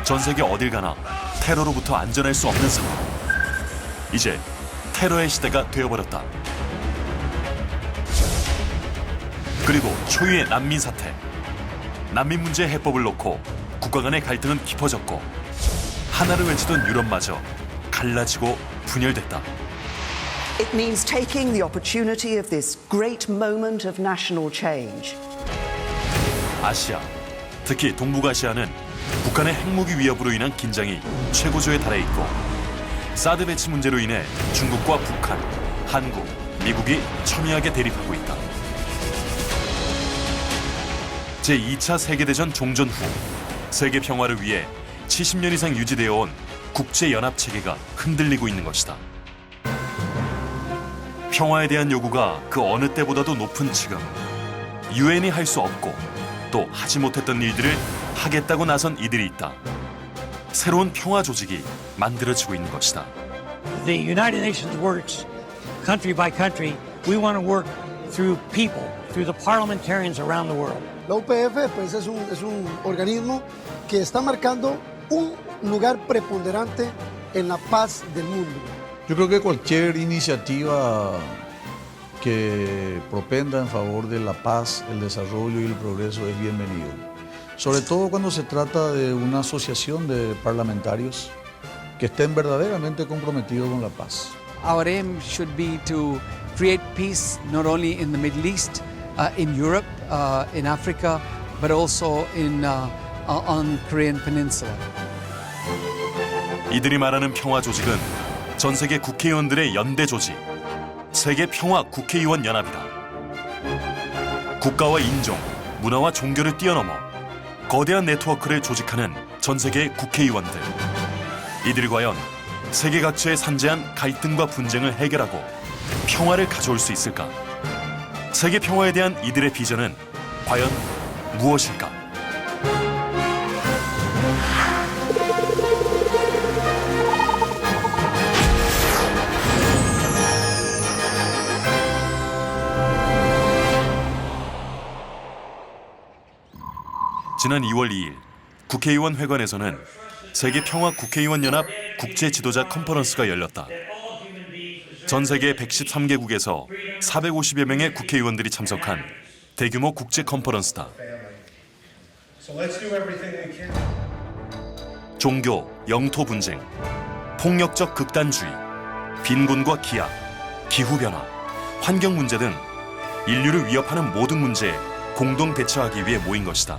전 세계 어딜 가나 테러로부터 안전할 수 없는 상황. 이제 테러의 시대가 되어버렸다. 그리고 초유의 난민 사태. 난민 문제 해법을 놓고 국가 간의 갈등은 깊어졌고 하나를 외치던 유럽마저 갈라지고 분열됐다. It means taking the opportunity of this great moment of national change. 아시아, 특히 동북아시아는 북한의 핵무기 위협으로 인한 긴장이 최고조에 달해 있고 사드 배치 문제로 인해 중국과 북한, 한국, 미국이 첨예하게 대립하고 있다. 제2차 세계대전 종전 후 세계 평화를 위해 70년 이상 유지되어 온 국제연합체계가 흔들리고 있는 것이다. 평화에 대한 요구가 그 어느 때보다도 높은 지금 유엔이 할 수 없고 또 하지 못했던 일들을 하겠다고 나선 이들이 있다. 새로운 평화 조직이 만들어지고 있는 것이다. The United Nations works country by country. We want to work through people, through the parliamentarians around the world. La UPF pues, es un organismo que está marcando un lugar preponderante en la paz del mundo. Yo creo que cualquier iniciativa que propenda en favor de la paz, el desarrollo y el progreso es bienvenido. Sobre todo cuando se trata de una asociación de parlamentarios que estén verdaderamente comprometidos con la paz. Our aim should be to create peace not only in the Middle East, in Europe, in Africa, but also on Korean Peninsula. 이들이 말하는 평화 조직은 전 세계 국회의원들의 연대 조직, 세계 평화 국회의원 연합이다. 국가와 인종, 문화와 종교를 뛰어넘어 거대한 네트워크를 조직하는 전 세계 국회의원들. 이들이 과연 세계 각처에 산재한 갈등과 분쟁을 해결하고 평화를 가져올 수 있을까? 세계 평화에 대한 이들의 비전은 과연 무엇일까? 지난 2월 2일 국회의원 회관에서는 세계평화 국회의원 연합 국제 지도자 컨퍼런스가 열렸다. 전 세계 113개국에서 450여 명의 국회의원들이 참석한 대규모 국제 컨퍼런스다. 종교, 영토 분쟁, 폭력적 극단주의, 빈곤과 기아, 기후변화, 환경 문제 등 인류를 위협하는 모든 문제에 공동 대처하기 위해 모인 것이다.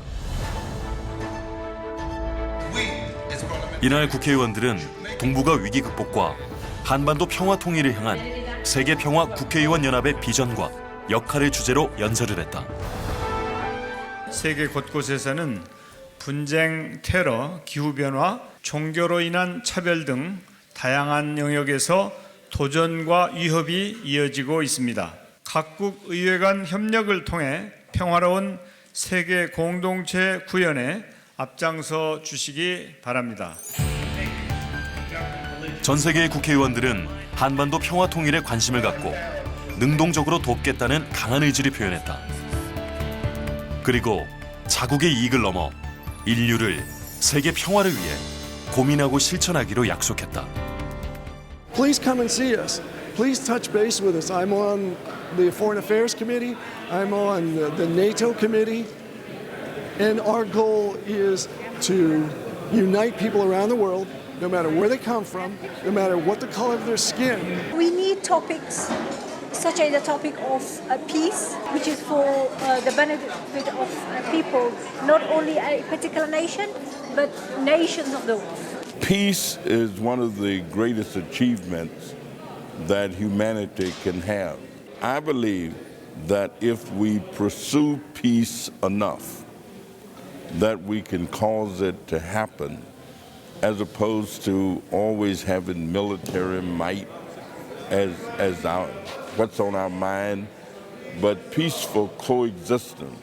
이날 국회의원들은 동북아 위기 극복과 한반도 평화 통일을 향한 세계 평화 국회의원 연합의 비전과 역할을 주제로 연설을 했다. 세계 곳곳에서는 분쟁, 테러, 기후변화, 종교로 인한 차별 등 다양한 영역에서 도전과 위협이 이어지고 있습니다. 각국 의회 간 협력을 통해 평화로운 세계 공동체 구현에 앞장서 주시기 바랍니다. 전 세계의 국회의원들은 한반도 평화 통일에 관심을 갖고 능동적으로 돕겠다는 강한 의지를 표현했다. 그리고 자국의 이익을 넘어 인류를 세계 평화를 위해 고민하고 실천하기로 약속했다. Please come and see us. Please touch base with us. I'm on the Foreign Affairs Committee. I'm on the NATO Committee. And our goal is to unite people around the world, no matter where they come from, no matter what the color of their skin. We need topics such as the topic of peace, which is for the benefit of people, not only a particular nation, but nations of the world. Peace is one of the greatest achievements that humanity can have. I believe that if we pursue peace enough, that we can cause it to happen, as opposed to always having military might as what's on our mind. But peaceful coexistence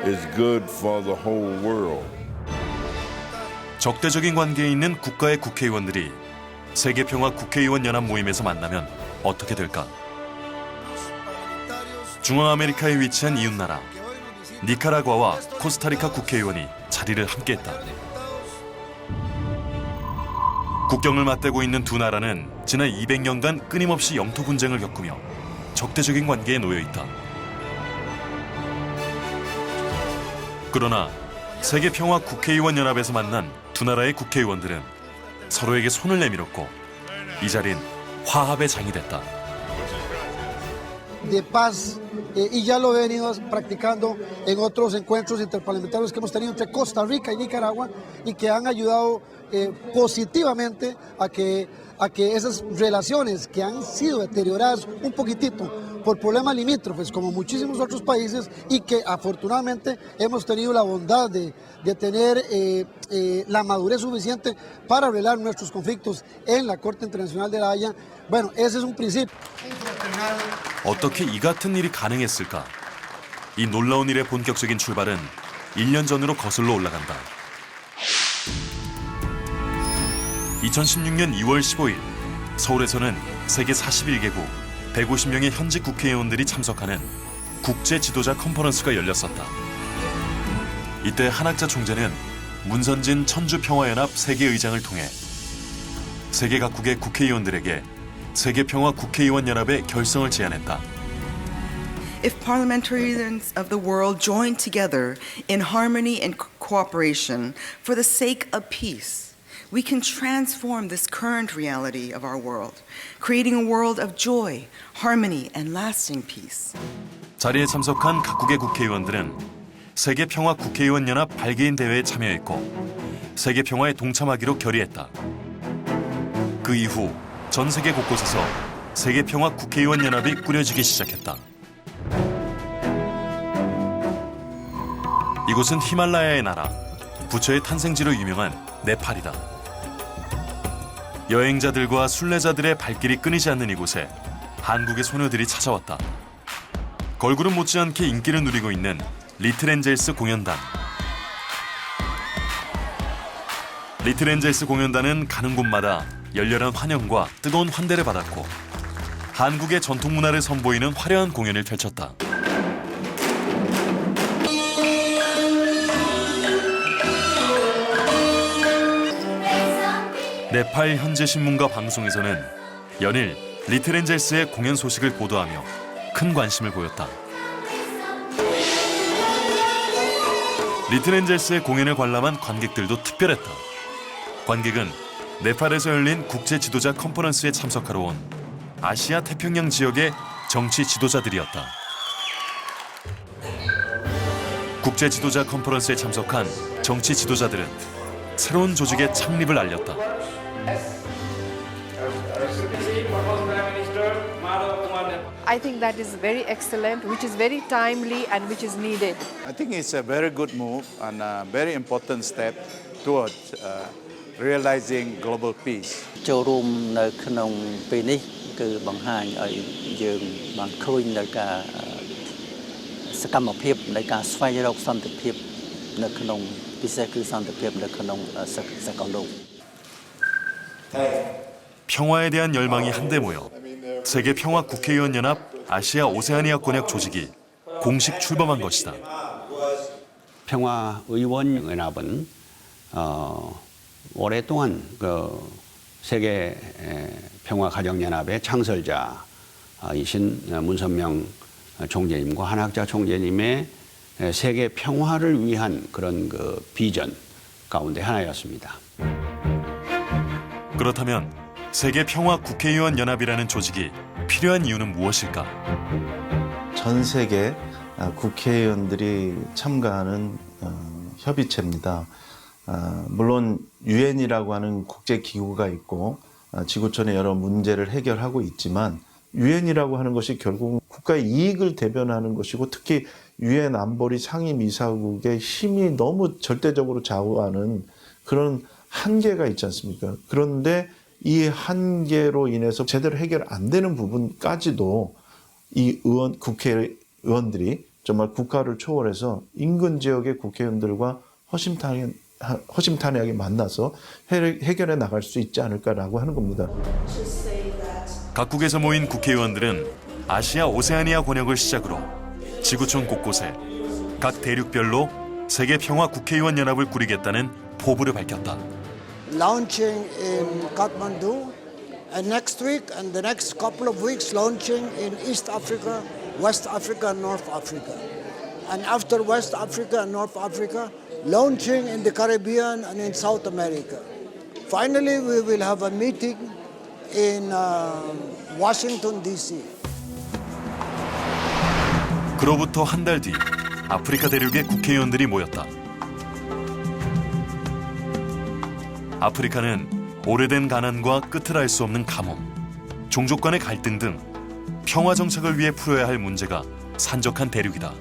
is good for the whole world. 적대적인 관계에 있는 국가의 국회의원들이 세계평화 국회의원 연합 모임에서 만나면 어떻게 될까? 중앙아메리카에 위치한 이웃나라 니카라과와 코스타리카 국회의원이 자리를 함께했다. 국경을 맞대고 있는 두 나라는 지난 200년간 끊임없이 영토 분쟁을 겪으며 적대적인 관계에 놓여 있다. 그러나 세계평화 국회의원 연합에서 만난 두 나라의 국회의원들은 서로에게 손을 내밀었고 이 자리는 화합의 장이 됐다. De paz y ya lo he venido practicando en otros encuentros interparlamentarios que hemos tenido entre Costa Rica y Nicaragua y que han ayudado positivamente a que esas relaciones que han sido deterioradas un poquitito por problemas limítrofes como muchísimos otros países y que afortunadamente hemos tenido la bondad de tener la madurez suficiente para arreglar nuestros conflictos en la Corte Internacional de la Haya. Bueno, ese es un principio. 어떻게 이 같은 일이 가능했을까? 이 놀라운 일의 본격적인 출발은 1년 전으로 거슬러 올라간다. 2016년 2월 15일 서울에서는 세계 41개국 150명의 현직 국회의원들이 참석하는 국제 지도자 컨퍼런스가 열렸었다. 이때 한학자 총재는 문선진 천주평화연합 세계의장을 통해 세계 각국의 국회의원들에게 세계평화 국회의원 연합의 결성을 제안했다. If parliamentarians of the world join together in harmony and cooperation for the sake of peace, we can transform this current reality of our world, creating a world of joy, harmony, and lasting peace. 자리에 참석한 각국의 국회의원들은 세계평화 국회의원 연합 발기인 대회에 참여했고 세계평화에 동참하기로 결의했다. 그 이후 전 세계 곳곳에서 세계평화 국회의원 연합이 꾸려지기 시작했다. 이곳은 히말라야의 나라, 부처의 탄생지로 유명한 네팔이다. 여행자들과 순례자들의 발길이 끊이지 않는 이곳에 한국의 소녀들이 찾아왔다. 걸그룹 못지않게 인기를 누리고 있는 리틀 엔젤스 공연단. 리틀 엔젤스 공연단은 가는 곳마다 열렬한 환영과 뜨거운 환대를 받았고 한국의 전통 문화를 선보이는 화려한 공연을 펼쳤다. 네팔 현지 신문과 방송에서는 연일 리틀 엔젤스의 공연 소식을 보도하며 큰 관심을 보였다. 리틀 엔젤스의 공연을 관람한 관객들도 특별했다. 관객은 네팔에서 열린 국제 지도자 컨퍼런스에 참석하러 온 아시아 태평양 지역의 정치 지도자들이었다. 국제 지도자 컨퍼런스에 참석한 정치 지도자들은 새로운 조직의 창립을 알렸다. I think that is very excellent, which is very timely and which is needed. I think it's a very good move and a very important step towards realizing global peace. ចូលរួមនៅក្នុងពេលនេះគឺបង្ហាញឲ្យយើងបានឃើញនៅការសកម្មភាពនៃការស្វែងរកសន្តិភាពនៅក្នុងពិសេសគឺសន្តិភាពនៅក្នុងសកលលោក 평화에 대한 열망이 한데 모여 세계평화 국회의원 연합 아시아 오세아니아 권역 조직이 공식 출범한 것이다. 평화의원 연합은 오랫동안 세계 평화가정연합의 창설자이신 문선명 총재님과 한학자 총재님의 세계 평화를 위한 그런 비전 가운데 하나였습니다. 그렇다면 세계평화 국회의원 연합이라는 조직이 필요한 이유는 무엇일까? 전 세계 국회의원들이 참가하는 협의체입니다. 물론 유엔이라고 하는 국제기구가 있고 지구촌의 여러 문제를 해결하고 있지만 유엔이라고 하는 것이 결국 국가의 이익을 대변하는 것이고 특히 유엔 안보리 상임이사국의 힘이 너무 절대적으로 좌우하는 그런 한계가 있지 않습니까? 그런데 이 한계로 인해서 제대로 해결 안 되는 부분까지도 이 국회의원들이 정말 국가를 초월해서 인근 지역의 국회의원들과 허심탄회하게 만나서 해결해 나갈 수 있지 않을까라고 하는 겁니다. 각국에서 모인 국회의원들은 아시아 오세아니아 권역을 시작으로 지구촌 곳곳에 각 대륙별로 세계평화 국회의원 연합을 꾸리겠다는 포부를 밝혔다. launching in Kathmandu, and next week and the next couple of weeks launching in East Africa, West Africa, and North Africa. And after West Africa and North Africa, launching in the Caribbean and in South America. Finally, we will have a meeting in Washington, D.C. 그로부터 한 달 뒤 아프리카 대륙의 국회의원들이 모였다. 아프리카는 오래된 가난과 끝을 알 수 없는 가뭄, 종족 간의 갈등 등 평화 정책을 위해 풀어야 할 문제가 산적한 대륙이다.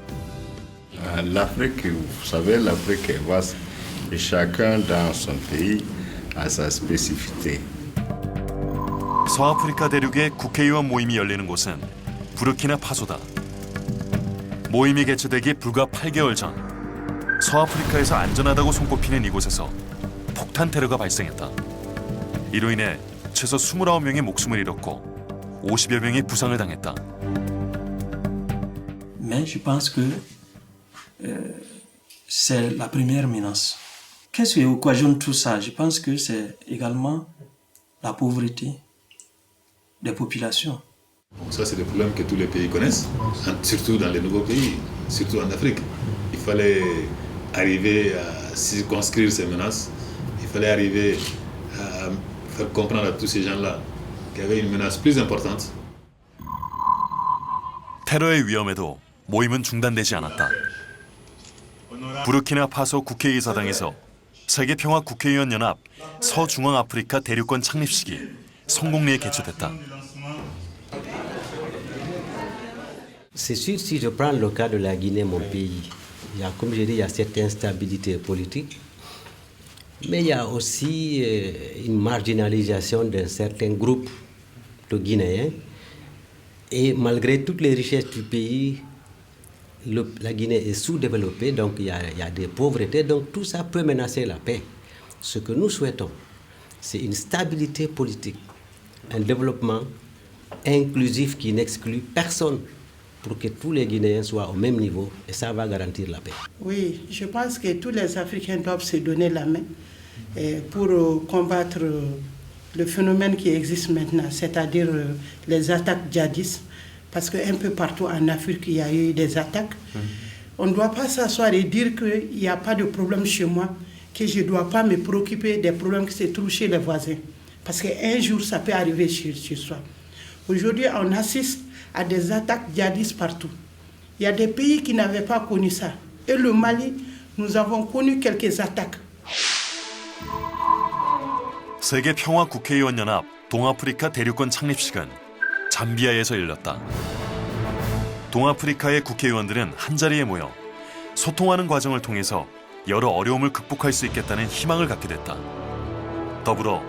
L'Afrique, vous savez, l'Afrique est vaste et chacun dans son pays a sa spécificité. 서아프리카 대륙의 국회의원 모임이 열리는 곳은 부르키나파소다. 모임이 개최되기 불과 8개월 전 서아프리카에서 안전하다고 손꼽히는 이곳에서 폭탄 테러가 발생했다. 이로 인해 최소 29명이 목숨을 잃었고 50여 명이 부상을 당했다. Mais je pense que c'est la première menace. Qu'est-ce qui occasionne tout ça? Je pense que c'est également la pauvreté des populations. Donc ça, c'est des problèmes que tous les pays connaissent, surtout dans les nouveaux pays, surtout en Afrique. Il fallait arriver à circonscrire ces menaces. Il fallait arriver à faire comprendre à tous ces gens-là qu'il y avait une menace plus importante. 테러의 위험에도 모임은 중단되지 않았다. 부르키나파소 국회의사당에서 세계평화 국회의원 연합 서중앙아프리카 대륙권 창립식이 성공리에 개최됐다. C'est sûr, si je prends le cas de la Guinée, mon pays, comme je dis, il y a cette instabilité politique, mais il y a aussi une marginalisation d'un certain groupe de Guinéens. Et malgré toutes les richesses du pays, la Guinée est sous-développée, donc il y a des pauvretés, donc tout ça peut menacer la paix. Ce que nous souhaitons, c'est une stabilité politique, un développement inclusif qui n'exclut personne, pour que tous les Guinéens soient au même niveau, et ça va garantir la paix. Oui, je pense que tous les Africains doivent se donner la main pour combattre le phénomène qui existe maintenant, c'est-à-dire les attaques djihadistes, parce qu'un peu partout en Afrique, il y a eu des attaques. On ne doit pas s'asseoir et dire qu'il n'y a pas de problème chez moi, que je ne dois pas me préoccuper des problèmes qui se trouvent chez les voisins, parce qu'un jour, ça peut arriver chez soi. Aujourd'hui, on assiste à des attaques djihadistes partout. Il y a des pays qui n'avaient pas connu ça. Et le Mali, nous avons connu quelques attaques. 세계 평화 국회의원 연합 동아프리카 대륙권 창립식은 잠비아에서 열렸다. 동아프리카의 국회의원들은 한자리에 모여 소통하는 과정을 통해서 여러 어려움을 극복할 수 있겠다는 희망을 갖게 됐다. 더불어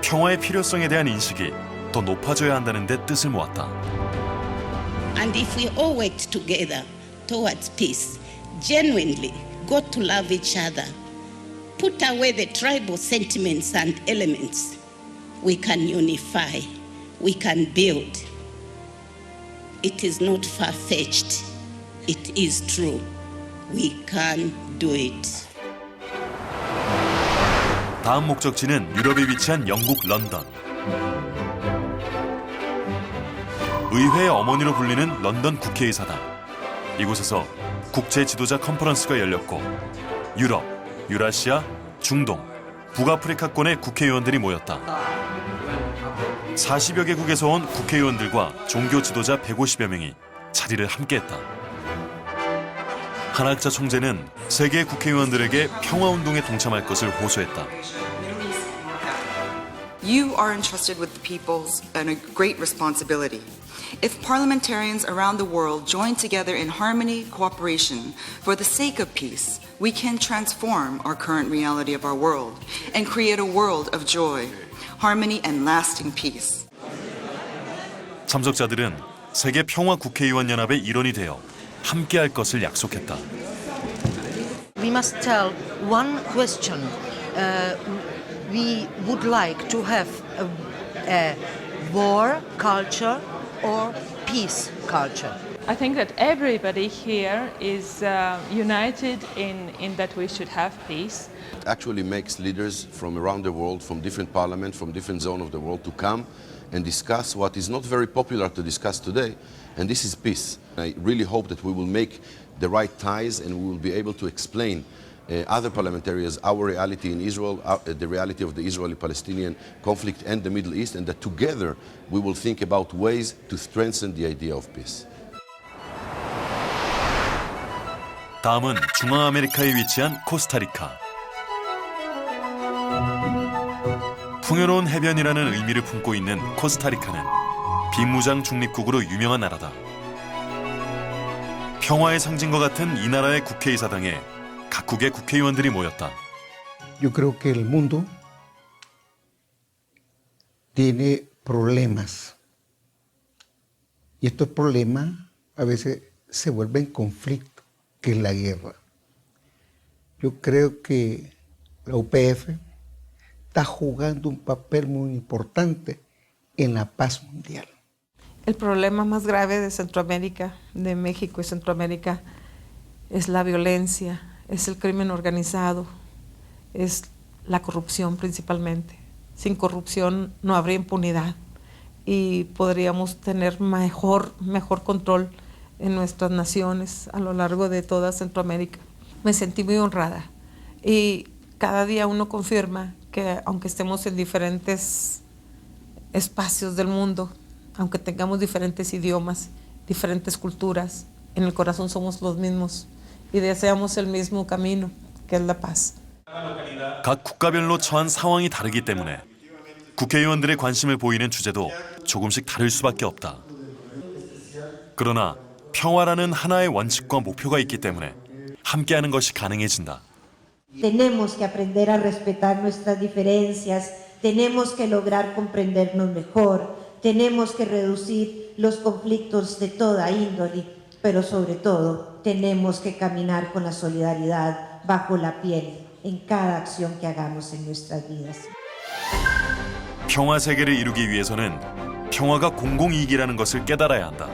평화의 필요성에 대한 인식이 더 높아져야 한다는 데 뜻을 모았다. And if we all worked together towards peace, genuinely got to love each other, put away the tribal sentiments and elements, we can unify, we can build. It is not far-fetched, it is true. We can do it. 다음 목적지는 유럽에 위치한 영국 런던. 의회의 어머니로 불리는 런던 국회의사당. 이곳에서 국제 지도자 컨퍼런스가 열렸고 유럽, 유라시아, 중동, 북아프리카권의 국회의원들이 모였다. 40여 개국에서 온 국회의원들과 종교 지도자 150여 명이 자리를 함께했다. 한학자 총재는 세계 국회의원들에게 평화운동에 동참할 것을 호소했다. You are entrusted with the peoples and a great responsibility. If parliamentarians around the world join together in harmony, cooperation, for the sake of peace, we can transform our current reality of our world and create a world of joy, harmony, and lasting peace. 참석자들은 세계 평화 국회의원 연합의 일원이 되어 함께할 것을 약속했다. We must tell one question. We would like to have a war culture or peace culture. I think that everybody here is united in that we should have peace. Actually makes leaders from around the world, from different parliaments, from different zones of the world to come and discuss what is not very popular to discuss today, and this is peace. I really hope that we will make the right ties and we will be able to explain other parliamentarians our reality in Israel, the reality of the Israeli-Palestinian conflict and the Middle East, and that together we will think about ways to strengthen the idea of peace. 다음은 중앙아메리카에 위치한 코스타리카. 풍요로운 해변이라는 의미를 품고 있는 코스타리카는 비무장 중립국으로 유명한 나라다. 평화의 상징과 같은 이 나라의 국회의사당에 각국의 국회의원들이 모였다. Yo creo que el mundo tiene problemas. Y estos problemas a veces se vuelven conflictos, que es la guerra. Yo creo que la UPF está jugando un papel muy importante en la paz mundial. El problema más grave de Centroamérica, de México y Centroamérica, es la violencia, es el crimen organizado, es la corrupción principalmente. Sin corrupción no habría impunidad y podríamos tener mejor control en nuestras naciones a lo largo de toda Centroamérica. Me sentí muy honrada y cada día uno confirma que aunque estemos en diferentes espacios del mundo, aunque tengamos diferentes idiomas, diferentes culturas, en el corazón somos los mismos y deseamos el mismo camino, que es la paz. 각 국가별로 처한 상황이 다르기 때문에 국회의원들의 관심을 보이는 주제도 조금씩 다를 수밖에 없다. 그러나 평화라는 하나의 원칙과 목표가 있기 때문에 함께하는 것이 가능해진다. Tenemos que aprender a respetar nuestras diferencias, tenemos que lograr comprendernos mejor, tenemos que reducir los conflictos de toda índole, pero sobre todo tenemos que caminar con la solidaridad bajo la piel en cada acción que hagamos en nuestras vidas. 평화 세계를 이루기 위해서는 평화가 공공이익이라는 것을 깨달아야 한다.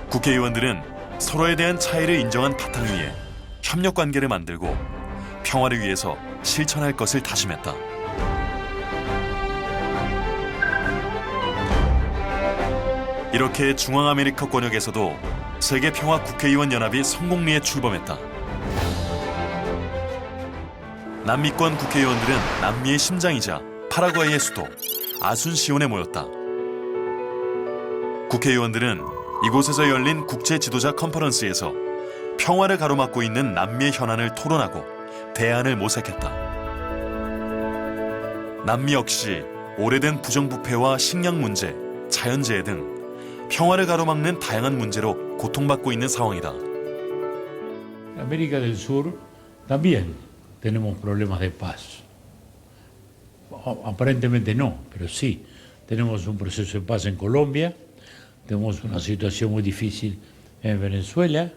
국회의원들은 서로에 대한 차이를 인정한 바탕 위에 협력 관계를 만들고 평화를 위해서 실천할 것을 다짐했다. 이렇게 중앙아메리카 권역에서도 세계평화 국회의원 연합이 성공리에 출범했다. 남미권 국회의원들은 남미의 심장이자 파라과이의 수도 아순시온에 모였다. 국회의원들은 이곳에서 열린 국제 지도자 컨퍼런스에서 평화를 가로막고 있는 남미의 현안을 토론하고 대안을 모색했다. 남미 역시 오래된 부정부패와 식량 문제, 자연재해 등 평화를 가로막는 다양한 문제로 고통받고 있는 상황이다. América del Sur también tenemos problemas de paz. Aparentemente no, pero sí. Tenemos un proceso de paz en Colombia, tenemos una situación muy difícil en Venezuela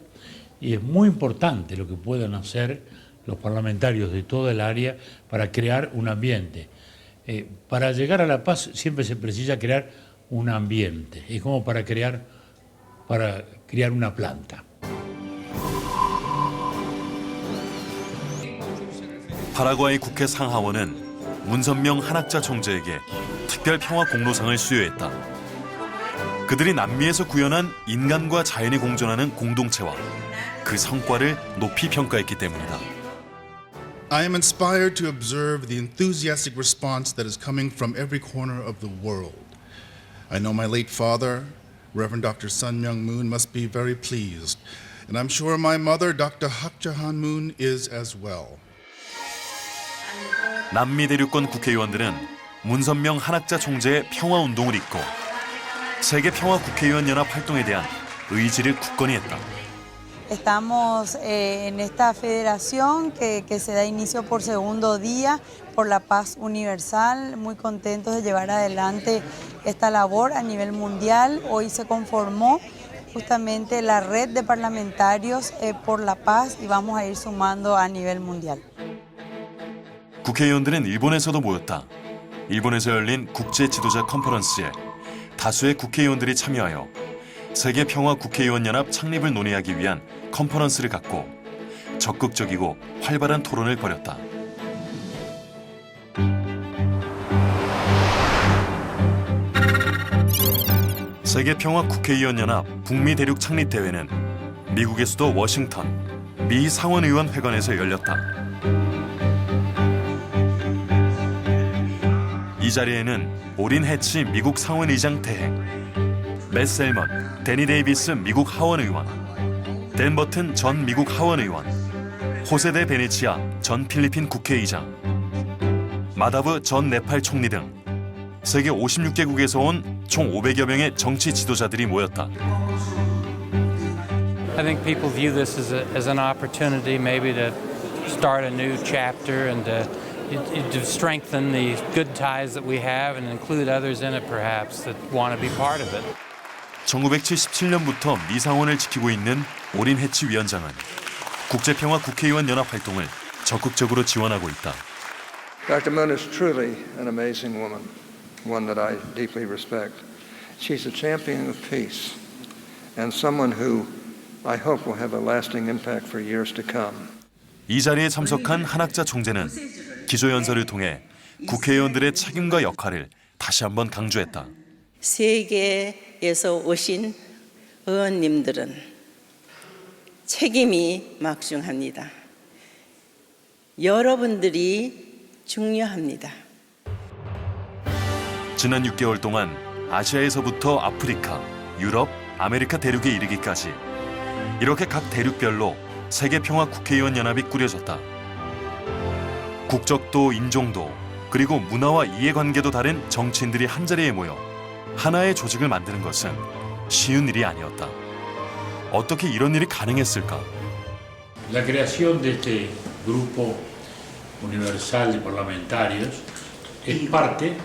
y es muy importante lo que puedan hacer los parlamentarios de toda el área para crear un ambiente. Para llegar a la paz siempre se precisa crear un ambiente, es como para criar una planta. 파라과이 국회 상하원은 문선명 한학자 총재에게 특별 평화 공로상을 수여했다. 그들이 남미에서 구현한 인간과 자연이 공존하는 공동체와 그 성과를 높이 평가했기 때문이다. I am inspired to observe the enthusiastic response that is coming from every corner of the world. I know my late father, Reverend Dr. Sun Myung Moon, must be very pleased, and I'm sure my mother, Dr. Hak Jahan Moon, is as well. 남미 대륙권 국회의원들은 문선명 한학자 총재의 평화운동을 잇고 세계 평화 국회의원 연합 활동에 대한 의지를 굳건히 했다. Estamos en esta federación que se da inicio por segundo día por la paz universal, muy contentos de llevar adelante esta labor a nivel mundial. Hoy se conformó justamente la red de parlamentarios por la paz y vamos a ir sumando a nivel mundial. 국회의원들은 일본에서도 모였다. 일본에서 열린 국제 지도자 컨퍼런스에 다수의 국회의원들이 참여하여 세계평화국회의원연합 창립을 논의하기 위한 컨퍼런스를 갖고 적극적이고 활발한 토론을 벌였다. 세계평화국회의원연합 북미대륙 창립대회는 미국의 수도 워싱턴 미 상원의원회관에서 열렸다. 이 자리에는 오린 해치 미국 상원의장 대행, 맷 셀먼, 데니 데이비스 미국 하원의원, 댄 버튼 전 미국 하원의원, 호세 데 베네치아 전 필리핀 국회의장, 마다브 전 네팔 총리 등 세계 56개국에서 온 총 500여 명의 정치 지도자들이 모였다. I think people view this as an opportunity maybe to start a new chapter and to strengthen the good ties that we have and include others in it perhaps that want to be part of it. 1977년부터 미 상원을 지키고 있는 오린 해치 위원장은 국제평화 국회의원 연합 활동을 적극적으로 지원하고 있다. Dr. Moon is truly an amazing woman, one that I deeply respect. She's a champion of peace and someone who I hope will have a lasting impact for years to come. 이 자리에 참석한 한학자 총재는 기조연설을 통해 국회의원들의 책임과 역할을 다시 한번 강조했다. 세계에서 오신 의원님들은 책임이 막중합니다. 여러분들이 중요합니다. 지난 6개월 동안 아시아에서부터 아프리카, 유럽, 아메리카 대륙에 이르기까지 이렇게 각 대륙별로 세계평화국회의원연합이 꾸려졌다. 국적도 인종도 그리고 문화와 이해관계도 다른 정치인들이 한자리에 모여 하나의 조직을 만드는 것은 쉬운 일이 아니었다. 어떻게 이런 일이 가능했을까? La creación de este grupo universal de parlamentarios es parte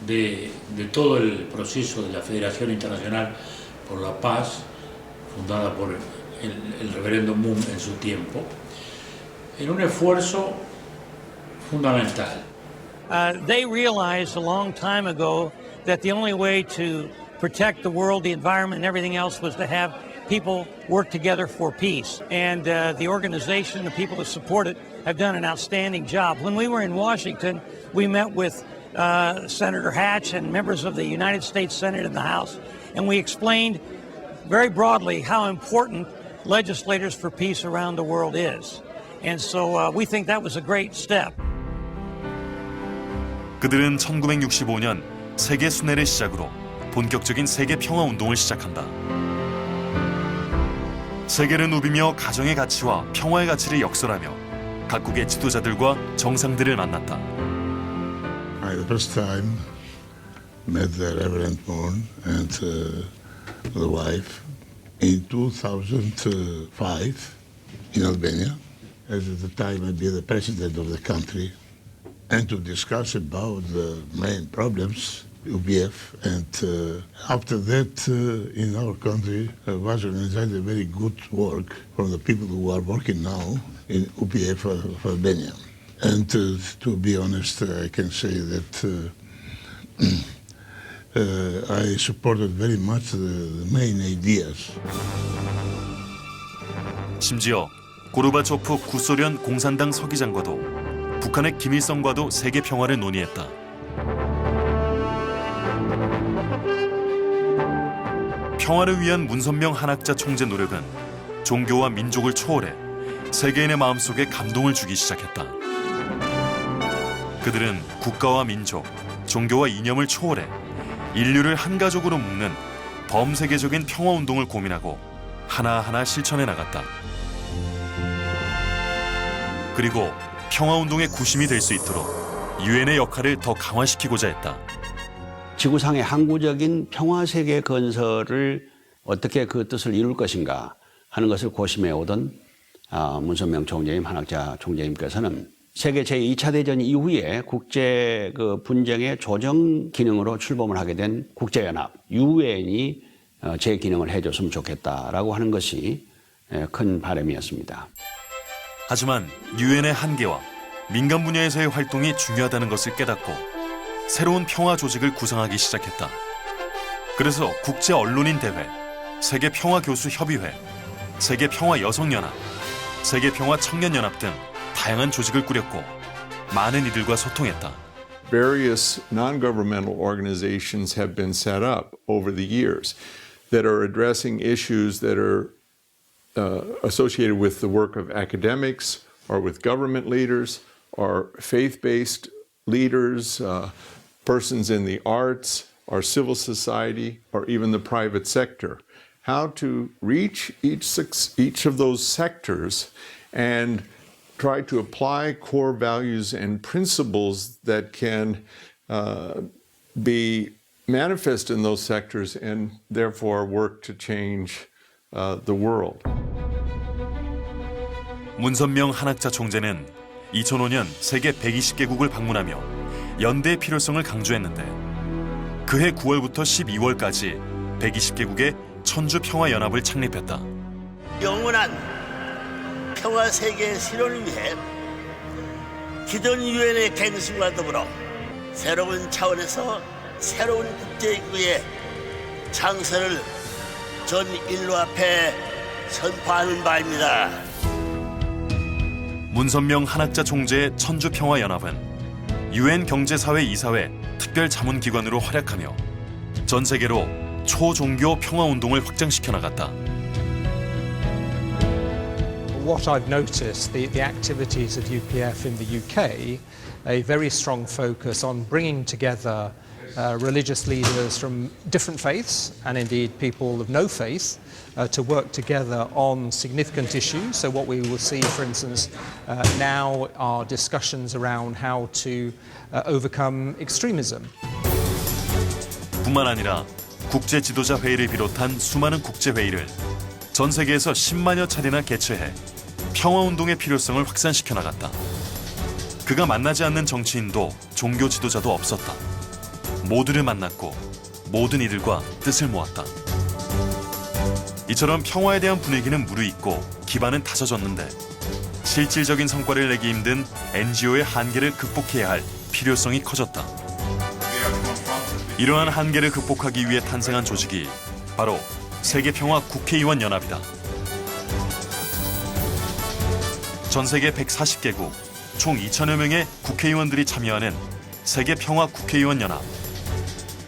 de todo el proceso de la Federación Internacional por la Paz, fundada por el reverendo Moon en su tiempo, en un esfuerzo fundamental. They realized a long time ago that the only way to protect the world, the environment, and everything else was to have people work together for peace. And the organization, the people that support it, have done an outstanding job. When we were in Washington, we met with Senator Hatch and members of the United States Senate and the House, and we explained very broadly how important legislators for peace around the world is. And so we think that was a great step. 그들은 1965년 세계 순회를 시작으로 본격적인 세계 평화 운동을 시작한다. 세계를 누비며 가정의 가치와 평화의 가치를 역설하며 각국의 지도자들과 정상들을 만났다. I the first time met the Reverend Moon and the wife in 2005 in Albania. As at the time I'd be the president of the country, and to discuss about the main problems, UPF, and after that in our country was organized a very good work from the people who are working now in UPF of Albania. And to be honest, I can say that I supported very much the main ideas. 심지어 고르바초프 구소련 공산당 서기장과도 북한의 김일성과도 세계 평화를 논의했다. 평화를 위한 문선명 한학자 총재 노력은 종교와 민족을 초월해 세계인의 마음속에 감동을 주기 시작했다. 그들은 국가와 민족, 종교와 이념을 초월해 인류를 한 가족으로 묶는 범세계적인 평화운동을 고민하고 하나하나 실천해 나갔다. 그리고 평화운동의 구심이 될 수 있도록 유엔의 역할을 더 강화시키고자 했다. 지구상의 항구적인 평화세계 건설을 어떻게 그 뜻을 이룰 것인가 하는 것을 고심해 오던 문선명 총재님, 한학자 총재님께서는 세계 제2차 대전 이후에 국제 분쟁의 조정 기능으로 출범을 하게 된 국제연합, 유엔이 제 기능을 해줬으면 좋겠다라고 하는 것이 큰 바람이었습니다. 하지만 유엔의 한계와 민간 분야에서의 활동이 중요하다는 것을 깨닫고 새로운 평화 조직을 구상하기 시작했다. 그래서 국제 언론인 대회, 세계 평화 교수 협의회, 세계 평화 여성연합, 세계 평화 청년연합 등 다양한 조직을 꾸렸고 많은 이들과 소통했다. Various non-governmental organizations have been set up over the years that are addressing issues that are associated with the work of academics or with government leaders or faith-based leaders, persons in the arts or civil society or even the private sector. How to reach each of those sectors and try to apply core values and principles that can be manifest in those sectors and therefore work to change the world. 문선명 한학자 총재는 2005년 세계 120개국을 방문하며 연대의 필요성을 강조했는데 그해 9월부터 12월까지 120개국의 천주평화연합을 창립했다. 영원한 평화 세계 실현을 위해 기존 유엔의 갱신과 더불어 새로운 차원에서 새로운 국제기구의 창설을 전 인류 앞에 선포하는 바입니다. 문선명 한학자 총재의 천주평화연합은 유엔 경제사회 특별자문기관으로 활약하며 전 세계로 초종교 평화운동을 확장시켜 나갔다. What I've noticed, the activities of UPF in the UK, a very strong focus on bringing together religious leaders from different faiths and indeed people of no faith to work together on significant issues. So what we will see, for instance, now are discussions around how to overcome extremism. 뿐만 아니라 국제 지도자 회의를 비롯한 수많은 국제 회의를 전 세계에서 10만여 차례나 개최해 평화운동의 필요성을 확산시켜 나갔다. 그가 만나지 않는 정치인도 종교 지도자도 없었다. 모두를 만났고 모든 이들과 뜻을 모았다. 이처럼 평화에 대한 분위기는 무르익고 기반은 다져졌는데 실질적인 성과를 내기 힘든 NGO의 한계를 극복해야 할 필요성이 커졌다. 이러한 한계를 극복하기 위해 탄생한 조직이 바로 세계평화 국회의원 연합이다. 전 세계 140개국, 총 2천여 명의 국회의원들이 참여하는 세계평화 국회의원 연합.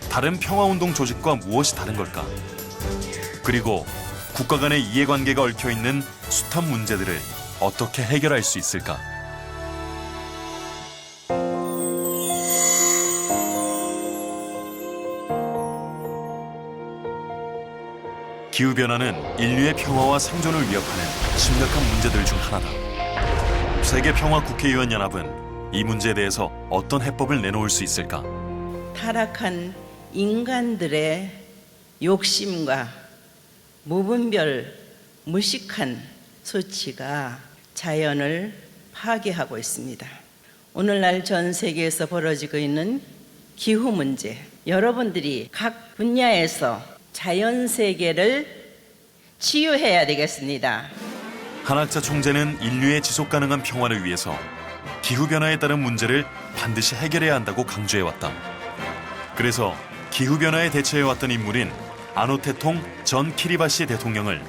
다른 평화운동 조직과 무엇이 다른 걸까? 그리고 국가 간의 이해관계가 얽혀있는 숱한 문제들을 어떻게 해결할 수 있을까? 기후변화는 인류의 평화와 생존을 위협하는 심각한 문제들 중 하나다. 세계평화국회의원연합은 이 문제에 대해서 어떤 해법을 내놓을 수 있을까? 타락한 인간들의 욕심과 무분별 무식한 소치가 자연을 파괴하고 있습니다. 오늘날 전 세계에서 벌어지고 있는 기후 문제, 여러분들이 각 분야에서 자연 세계를 치유해야 되겠습니다. 한학자 총재는 인류의 지속 가능한 평화를 위해서 기후변화에 따른 문제를 반드시 해결해야 한다고 강조해왔다. 그래서 기후변화에 대처해왔던 인물인 아노테통 전 키리바시 대통령을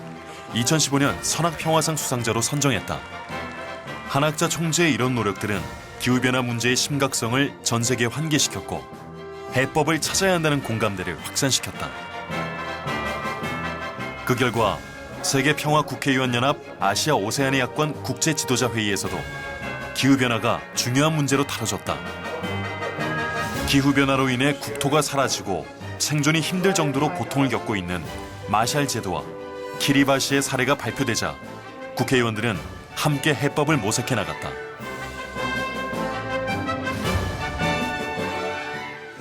2015년 선악평화상 수상자로 선정했다. 한학자 총재의 이런 노력들은 기후변화 문제의 심각성을 전 세계에 환기시켰고 해법을 찾아야 한다는 공감대를 확산시켰다. 그 결과 세계평화국회의원연합 아시아 오세아니아 야권 국제지도자회의에서도 기후변화가 중요한 문제로 다뤄졌다. 기후변화로 인해 국토가 사라지고 생존이 힘들 정도로 고통을 겪고 있는 마샬 제도와 키리바시의 사례가 발표되자 국회의원들은 함께 해법을 모색해 나갔다.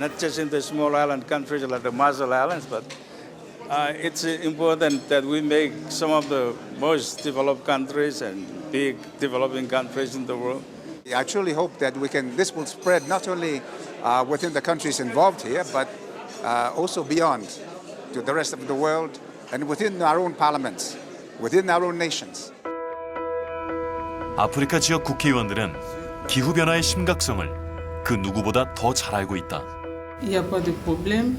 Not just in the small island countries like the Marshall Islands, but it's important that we make some of the most developed countries and big developing countries in the world. I truly hope that this will spread not only within the countries involved here, but also beyond to the rest of the world and within our own parliaments, within our own nations. 아프리카 지역 국회의원들은 기후변화의 심각성을 그 누구보다 더 잘 알고 있다. Il n'y a pas de problème.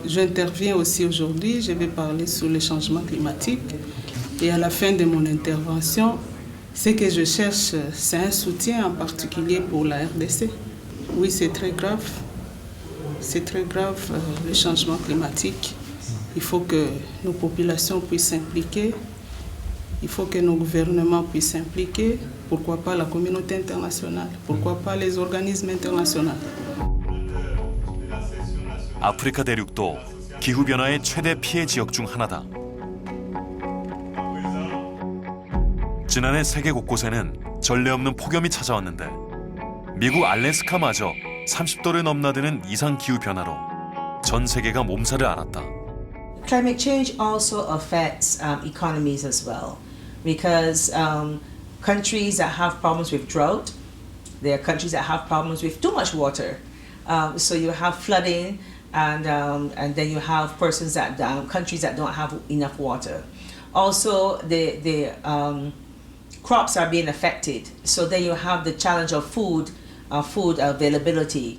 J'interviens aussi aujourd'hui. Je vais parler sur le changement climatique. Et à la fin de mon intervention, ce que je cherche, c'est un soutien en particulier pour la RDC. Oui, c'est très grave. C'est très grave, le changement climatique. Il faut que nos populations puissent s'impliquer. Il faut que nos gouvernements puissent s'impliquer. Pourquoi pas la communauté internationale? Pourquoi pas les organismes internationaux? 아프리카 대륙도 기후변화의 최대 피해 지역 중 하나다. 지난해 세계 곳곳에는 전례 없는 폭염이 찾아왔는데 미국 알래스카마저 30도를 넘나드는 이상 기후 변화로 전 세계가 몸살을 앓았다. Climate change also affects economies as well, because countries that have problems with drought, there are countries that have problems with too much water. So you have flooding, and then you have countries that don't have enough water. Also, the crops are being affected. So then you have the challenge of food availability.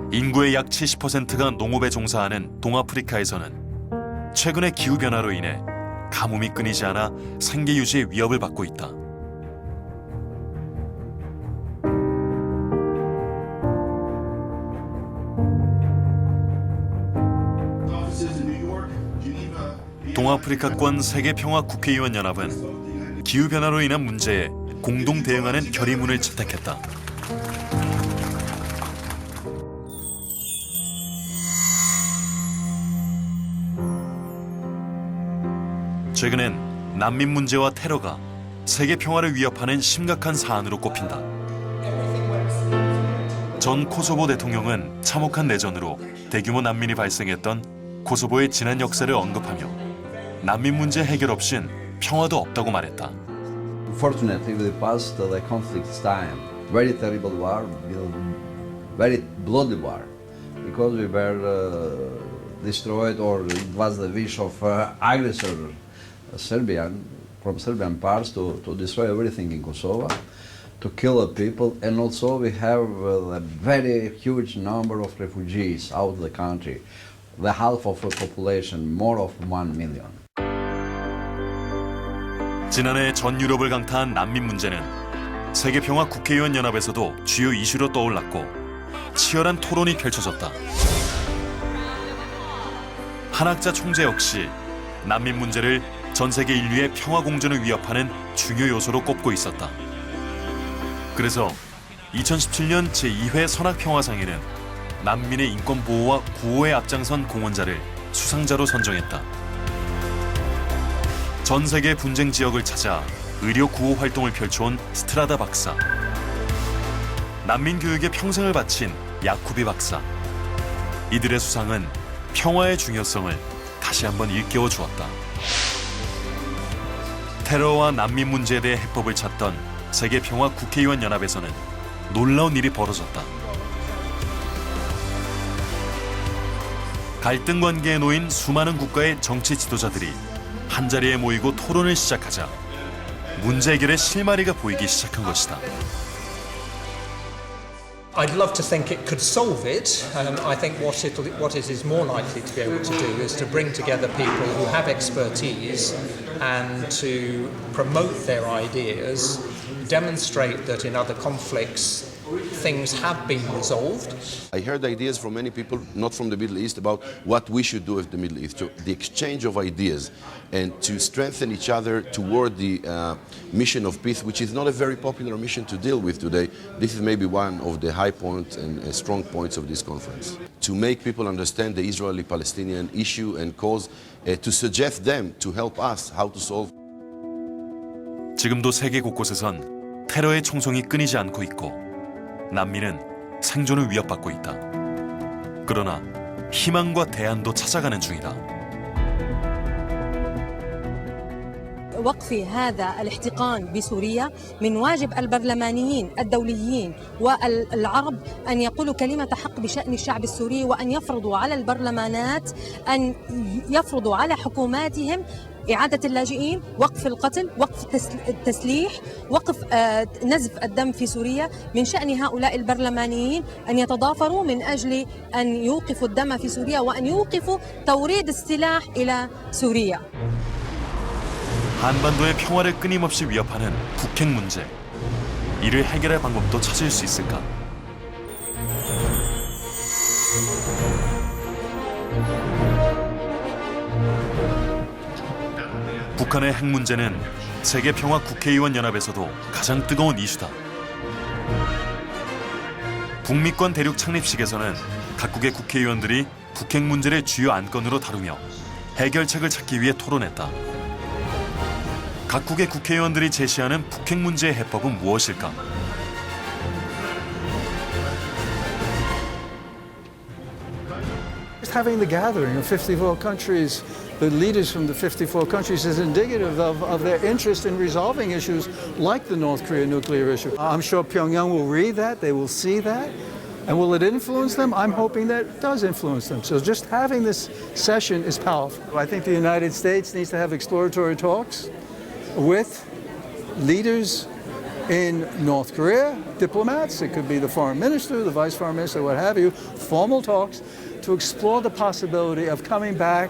인구의 약 70%가 농업에 종사하는 동아프리카에서는 최근의 기후변화로 인해 가뭄이 끊이지 않아 생계 유지의 위협을 받고 있다. 동아프리카권 세계평화국회의원연합은 기후변화로 인한 문제에 공동 대응하는 결의문을 채택했다. 최근엔 난민 문제와 테러가 세계 평화를 위협하는 심각한 사안으로 꼽힌다. 전 코소보 대통령은 참혹한 내전으로 대규모 난민이 발생했던 코소보의 지난 역사를 언급하며 난민 문제 해결 없인 평화도 없다고 말했다. Unfortunately, we passed the conflict's time, very terrible war, very bloody war, because we were destroyed, or it was the wish of aggressor from Serbian parts to destroy everything in Kosovo, to kill the people, and also we have a very huge number of refugees out of the country, the half of the population, more of 1 million. 지난해 전 유럽을 강타한 난민 문제는 세계평화국회의원연합에서도 주요 이슈로 떠올랐고 치열한 토론이 펼쳐졌다. 한학자 총재 역시 난민 문제를 전 세계 인류의 평화 공존을 위협하는 중요 요소로 꼽고 있었다. 그래서 2017년 제2회 선악평화상에는 난민의 인권 보호와 구호에 앞장선 공헌자를 수상자로 선정했다. 전 세계 분쟁 지역을 찾아 의료 구호 활동을 펼쳐온 스트라다 박사, 난민 교육에 평생을 바친 야쿠비 박사. 이들의 수상은 평화의 중요성을 다시 한번 일깨워 주었다. 테러와 난민 문제에 대해 해법을 찾던 세계평화국회의원연합에서는 놀라운 일이 벌어졌다. 갈등 관계에 놓인 수많은 국가의 정치 지도자들이 한자리에 모이고 토론을 시작하자 문제 해결의 실마리가 보이기 시작한 것이다. I'd love to think it could solve it. I think what it is more likely to be able to do is to bring together people who have expertise and to promote their ideas, demonstrate that in other conflicts things have been resolved. I heard ideas from many people, not from the Middle East, about what we should do with the Middle East. So the exchange of ideas and to strengthen each other toward the mission of peace, which is not a very popular mission to deal with today. This is maybe one of the high points and strong points of this conference. To make people understand the Israeli-Palestinian issue and cause, to suggest them to help us how to solve. 지금도 세계 곳곳에선 테러의 총성이 끊이지 않고 있고 난민은 생존을 위협받고 있다. 그러나 희망과 대안도 찾아가는 중이다. وقف هذا الاحتقان بسوريا من واجب البرلمانيين الدوليين والعرب أن يقولوا كلمة حق بشأن الشعب السوري وأن يفرضوا على البرلمانات أن يفرضوا على حكوماتهم إعادة اللاجئين، وقف القتل، وقف التسليح، وقف نزف الدم في سوريا. من شأن هؤلاء البرلمانيين أن يتضافروا من أجل أن يوقفوا الدم في سوريا وأن يوقفوا توريد السلاح إلى سوريا. 한반도의 평화를 끊임없이 위협하는 북핵 문제. 이를 해결할 방법도 찾을 수 있을까? 북한의 핵 문제는 세계평화 국회의원 연합에서도 가장 뜨거운 이슈다. 북미권 대륙 창립식에서는 각국의 국회의원들이 북핵 문제를 주요 안건으로 다루며 해결책을 찾기 위해 토론했다. 각국의 국회의원들이 제시하는 북핵 문제의 해법은 무엇일까? Having the gathering of 54 countries, the leaders from the 54 countries, is indicative of their interest in resolving issues like the North Korea nuclear issue. I'm sure Pyongyang will read that, they will see that. And will it influence them? I'm hoping that it does influence them. So just having this session is powerful. I think the United States needs to have exploratory talks with leaders in North Korea, diplomats, it could be the foreign minister, the vice foreign minister, what have you, formal talks to explore the possibility of coming back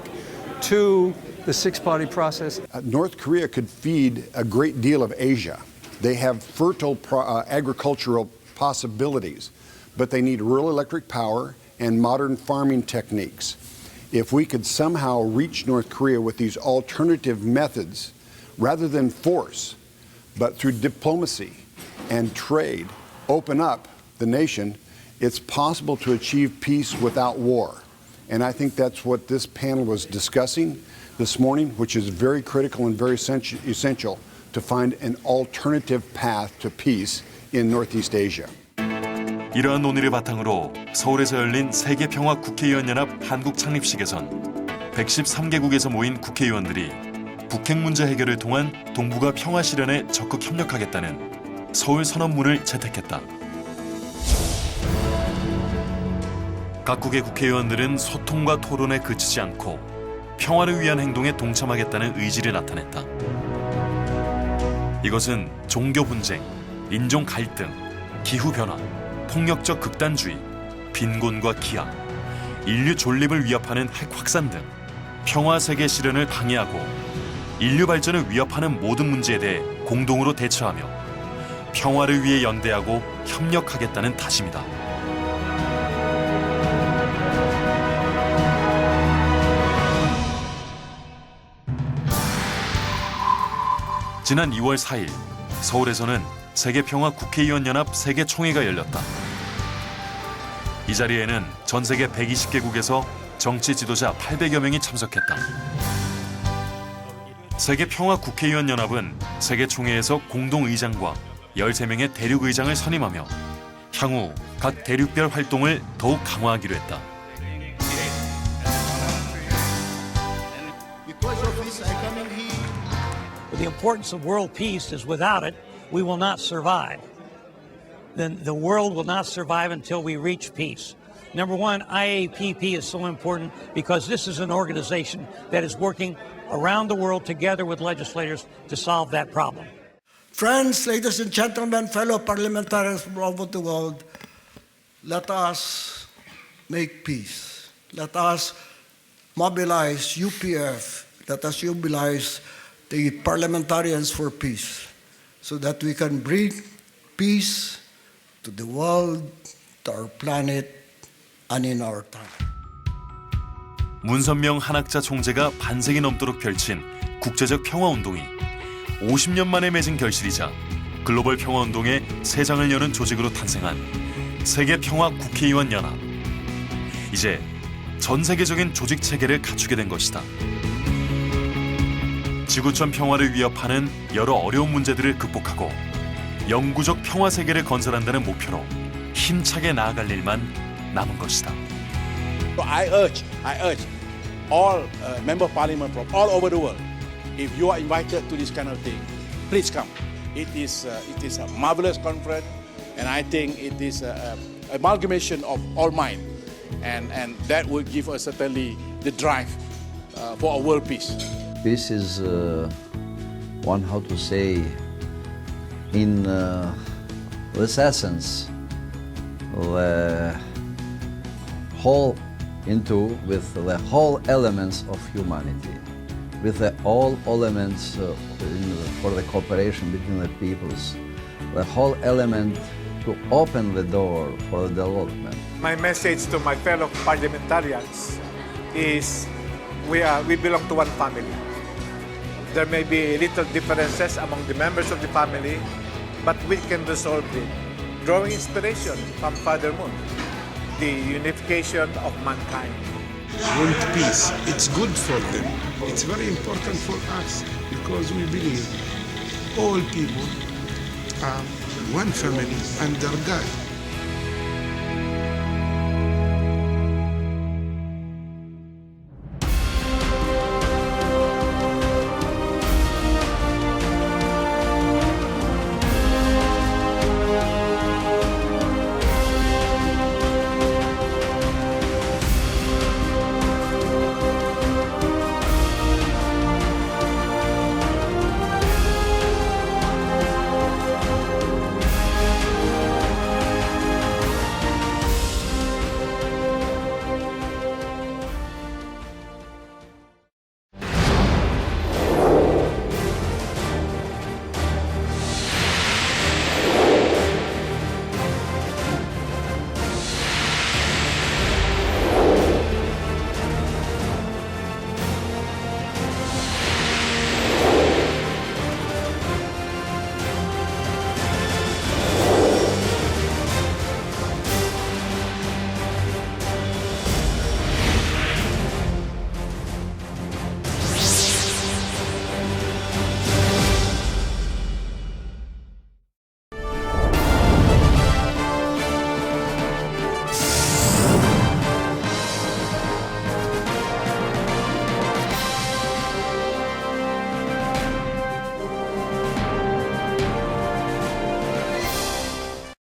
to the six-party process. North Korea could feed a great deal of Asia. They have fertile agricultural possibilities, but they need rural electric power and modern farming techniques. If we could somehow reach North Korea with these alternative methods, rather than force, but through diplomacy and trade, open up the nation, it's possible to achieve peace without war. And I think that's what this panel was discussing this morning, which is very critical and very essential to find an alternative path to peace in Northeast Asia. 이러한 논의를 바탕으로 서울에서 열린 세계평화 국회의원 연합 한국 창립식에선 113개국에서 모인 국회의원들이 북핵 문제 해결을 통한 동북아 평화 실현에 적극 협력하겠다는 서울 선언문을 채택했다. 각국의 국회의원들은 소통과 토론에 그치지 않고 평화를 위한 행동에 동참하겠다는 의지를 나타냈다. 이것은 종교 분쟁, 인종 갈등, 기후 변화, 폭력적 극단주의, 빈곤과 기아, 인류 존립을 위협하는 핵 확산 등 평화 세계 실현을 방해하고 인류 발전을 위협하는 모든 문제에 대해 공동으로 대처하며 평화를 위해 연대하고 협력하겠다는 다짐이다. 지난 2월 4일 서울에서는 세계평화 국회의원 연합 세계총회가 열렸다. 이 자리에는 전 세계 120개국에서 정치 지도자 800여 명이 참석했다. 세계평화 국회의원 연합은 세계총회에서 공동의장과 13명의 대륙의장을 선임하며 향후 각 대륙별 활동을 더욱 강화하기로 했다. The importance of world peace is without it, we will not survive. Then the world will not survive until we reach peace. Number one, IAPP is so important because this is an organization that is working around the world together with legislators to solve that problem. Friends, ladies and gentlemen, fellow parliamentarians from all over the world, let us make peace. Let us mobilize UPF. Let us mobilize the parliamentarians for peace so that we can bring peace to the world, to our planet, and in our time. 문선명 한학자 총재가 반세기 넘도록 펼친 국제적 평화운동이 50년 만에 맺은 결실이자 글로벌 평화운동의 새 장을 여는 조직으로 탄생한 세계평화 국회의원 연합. 이제 전 세계적인 조직 체계를 갖추게 된 것이다. 지구촌 평화를 위협하는 여러 어려운 문제들을 극복하고 영구적 평화 세계를 건설한다는 목표로 힘차게 나아갈 일만 남은 것이다. I urge all member parliament from all over the world, if you are invited to this kind of thing, please come. It is a marvelous conference, and I think it is an amalgamation of all mind, and that will give us certainly the drive for a world peace. peace is one, how to say, in this essence, the whole with the whole elements of humanity, with the all elements for the cooperation between the peoples, the whole element to open the door for the development. My message to my fellow parliamentarians is we belong to one family. There may be little differences among the members of the family, but we can resolve it, drawing inspiration from Father Moon, the unification of mankind. Want peace. It's good for them. It's very important for us because we believe all people are one family under God.